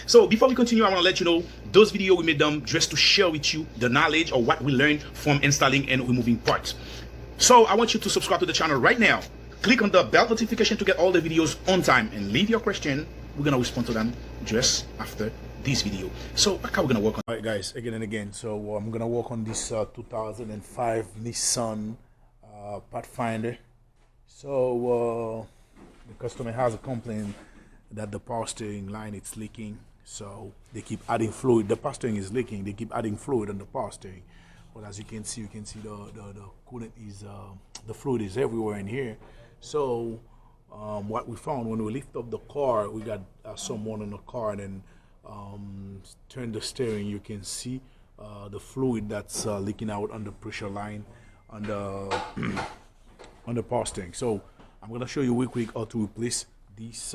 So before we continue, I want to let you know those videos we made them just to share with you the knowledge or what we learned from installing and removing parts. So I want you to subscribe to the channel right now. Click on the bell notification to get all the videos on time and leave your question. We're gonna respond to them just after this video. So how we're gonna work on. All right, guys, again and again. So I'm gonna work on this 2005 Nissan Pathfinder. So the customer has a complaint that the power steering line is leaking. So they keep adding fluid. The power steering is leaking. They keep adding fluid on the power steering. But as you can see the coolant is the fluid is everywhere in here. So what we found when we lift up the car, we got someone in the car, and then turn the steering. You can see the fluid that's leaking out on the pressure line on the on the power steering. So I'm gonna show you real quick how to replace this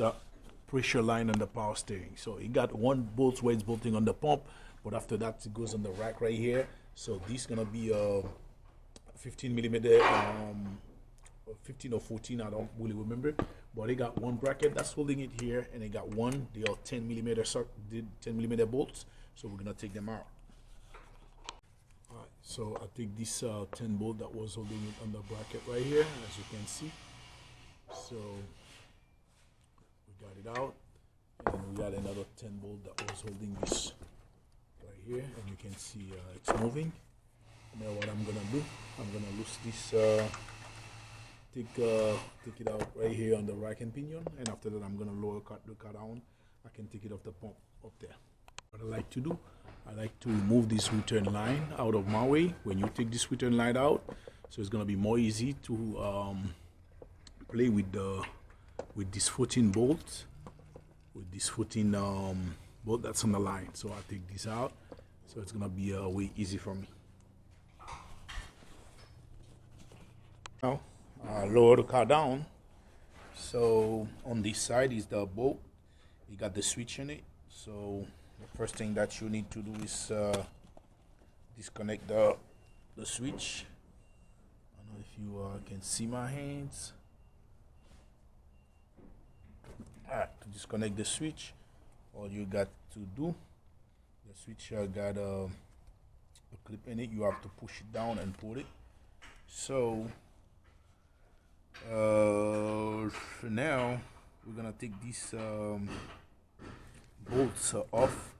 pressure line on the power steering. So it got one bolt where it's bolting on the pump, but after that it goes on the rack right here. So this is gonna be a 15 millimeter, 15 or 14, I don't really remember, but it got one bracket that's holding it here, and it got one. They are 10 millimeter bolts. So we're gonna take them out. All right, so I take this 10 bolt that was holding it on the bracket right here, as you can see. So we got it out, and we got another 10 bolt that was holding this right here, and you can see it's moving. Now what I'm gonna do, I'm gonna loose this, take it out right here on the rack and pinion, and after that I'm gonna lower the car down. I can take it off the pump up there. What I like to do, I like to remove this return line out of my way when you take this return line out, so it's gonna be more easy to play with this 14 bolt, with this 14 bolt that's on the line. So I take this out, so it's gonna be way easy for me. Now lower the car down. So on this side is the bolt. You got the switch in it. So the first thing that you need to do is disconnect the switch. I don't know if you can see my hands. Alright, to disconnect the switch, all you got to do, the switch got a clip in it. You have to push it down and pull it. So for now we're gonna take these bolts off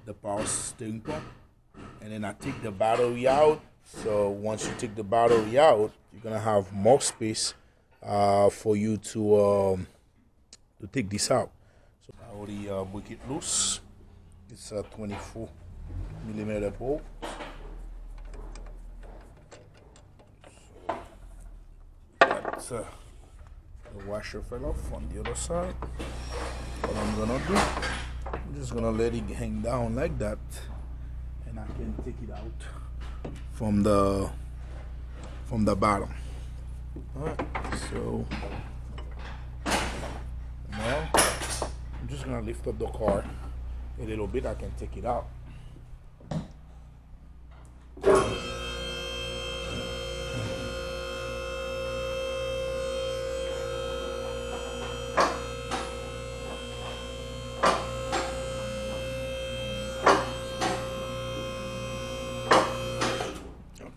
the power steering pump, and then I take the battery out. So once you take the battery out, you're gonna have more space for you to take this out. So I already break it loose. It's a 24 millimeter bolt. So the washer fell off on the other side. What I'm gonna do, I'm just gonna let it hang down like that, and I can take it out from the bottom. All right, so now I'm just gonna lift up the car a little bit. I can take it out.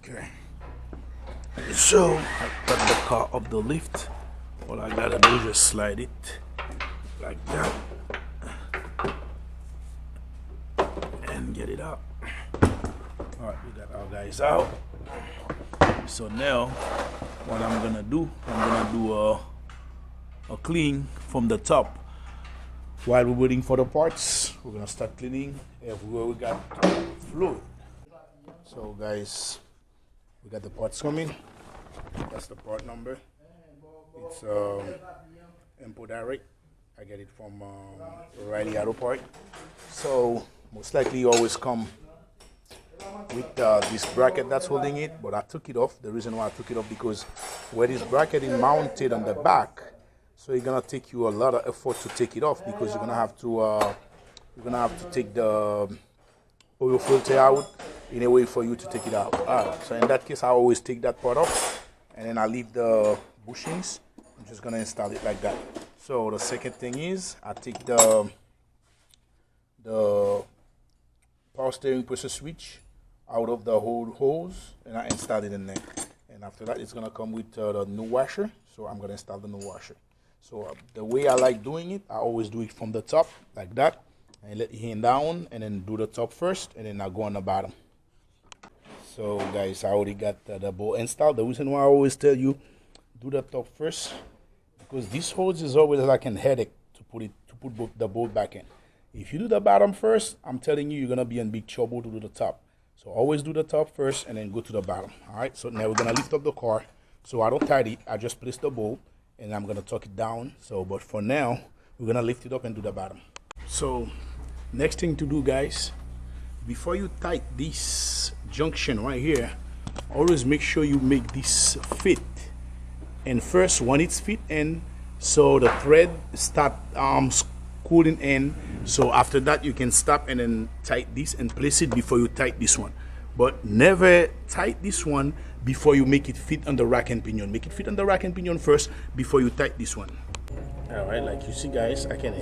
Okay, so I got the car up the lift. All I gotta do is just slide it like that and get it out. All right, we got our guys out. So now what I'm gonna do, a clean from the top. While we're waiting for the parts, we're gonna start cleaning everywhere we got fluid. So guys, we got the parts coming. That's the part number. It's import direct. I get it from O'Reilly Auto Part. So most likely you always come with this bracket that's holding it, but I took it off. The reason why I took it off, because where this bracket is mounted on the back, so it's gonna take you a lot of effort to take it off, because you're gonna have to take the oil filter out in a way for you to take it out. So in that case, I always take that part off, and then I leave the bushings. I'm just gonna install it like that. So the second thing is I take the the power steering pressure switch out of the whole hose, and I installed it in there. And after that, it's gonna come with the new washer. So I'm gonna install the new washer. So the way I like doing it, I always do it from the top like that, and let your hand down, and then do the top first, and then I go on the bottom. So guys, I already got the bolt installed. The reason why I always tell you do the top first, because this hose is always like a headache to put the bolt back in. If you do the bottom first, I'm telling you, you're gonna be in big trouble to do the top. So always do the top first and then go to the bottom. All right, so now we're gonna lift up the car. So I don't tight it, I just place the bolt and I'm gonna tuck it down. So, but for now, we're gonna lift it up and do the bottom. So next thing to do, guys, before you tight this junction right here, always make sure you make this fit. And first, when it's fit in, so the thread start cooling in. So after that, you can stop and then tight this and place it before you tight this one. But never tight this one before you make it fit on the rack and pinion. Make it fit on the rack and pinion first before you tight this one. All right, like you see, guys, I can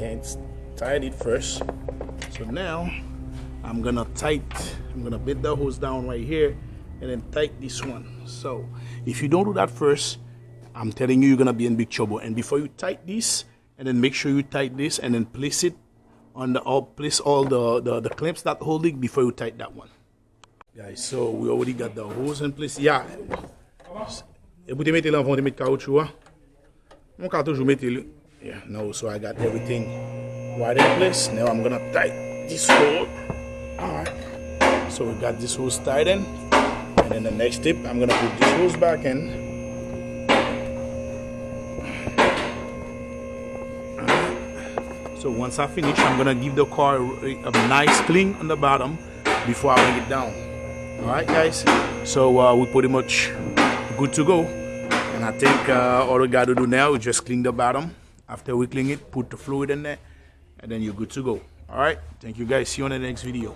tight it first. So now I'm gonna bend the hose down right here and then tight this one. So if you don't do that first, I'm telling you, you're gonna be in big trouble. And before you tight this, and then make sure you tight this and then place it on place all the clamps that hold it before you tight that one. Guys, so we already got the hose in place. Yeah. Yeah, no, so I got everything right in place. Now I'm gonna tight this hole. Alright. So we got this hose tight in. And then the next step, I'm gonna put this hose back in. So once I finish, I'm gonna give the car a nice clean on the bottom before I bring it down. All right, guys. So we're pretty much good to go. And I think all we gotta do now is just clean the bottom. After we clean it, put the fluid in there, and then you're good to go. All right. Thank you, guys. See you on the next video.